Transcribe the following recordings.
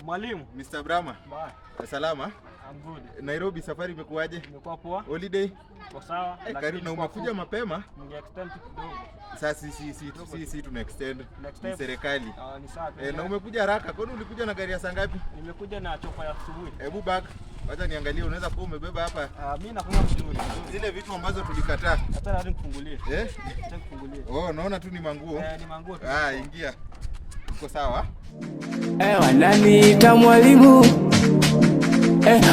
Mwalimu. Mr. Brahma. Salama? I'm good. Nairobi safari imekuaje? Imekuwa poa. Holiday? Kwa sawa. Karibu na umekuja mapema. Ninge-extend kidogo. Sasa si tuna extend. Ni serikali. Ni sawa. Na umekuja haraka. Kwani ulikuja na gari ya saa ngapi? Nimekuja na chopa ya asubuhi. Hebu back. Wacha niangalie unaweza kuwa umebeba hapa. Mimi nakunywa vizuri. Zile vitu ambazo tulikataa. Hata hadi nikufungulie. Acha nikufungulie. Naona tu ni manguo. Ni manguo tu. Ingia. Uko sawa? Wananiita mwalimu.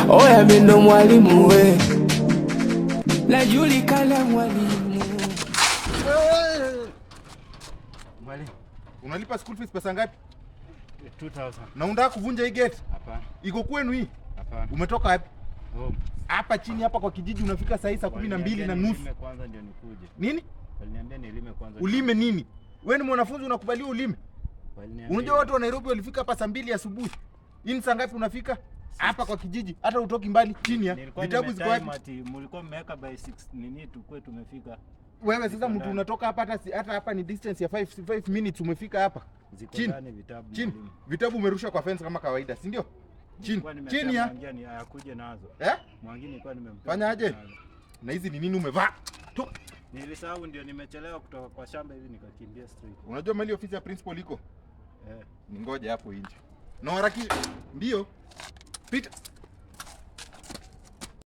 Oya mimi ndo mwalimu we. Najulikana mwalimu. Mwalimu. Unalipa school fees pesa ngapi? 2000. Na unataka kuvunja hii gate? Hapana. Iko kwenu hii? Hapana. Umetoka wapi? Home. Hapa chini hapa kwa kijiji unafika saa 12:30. Nilime kwanza ndio nikuje. Nini? Waliniambia nilime kwanza. Ulime nini? Wewe ni mwanafunzi unakubaliwa ulime? Unajua watu wa Nairobi walifika hapa saa 2 asubuhi. Hii ni saa ngapi unafika? Hapa kwa kijiji, hata utoki mbali chini ya. Vitabu ziko wapi? Mlikuwa mmeweka by 6 nini tukue tumefika. Wewe sasa mtu unatoka hapa hata hapa ni distance ya 5 minutes umefika hapa. Chini vitabu. Chini. Vitabu umerusha kwa fence kama kawaida, si ndio? Chini ya. Mwangini akuje nazo. Mwangini nilikuwa nimempa. Fanya aje? Na hizi ni nini umevaa? Nilisahau ndio nimechelewa kutoka kwa shamba hivi nikakimbia straight. Unajua mali ofisi ya principal iko? Ningoje hapo nje. Na haraki. Ndio. Pita.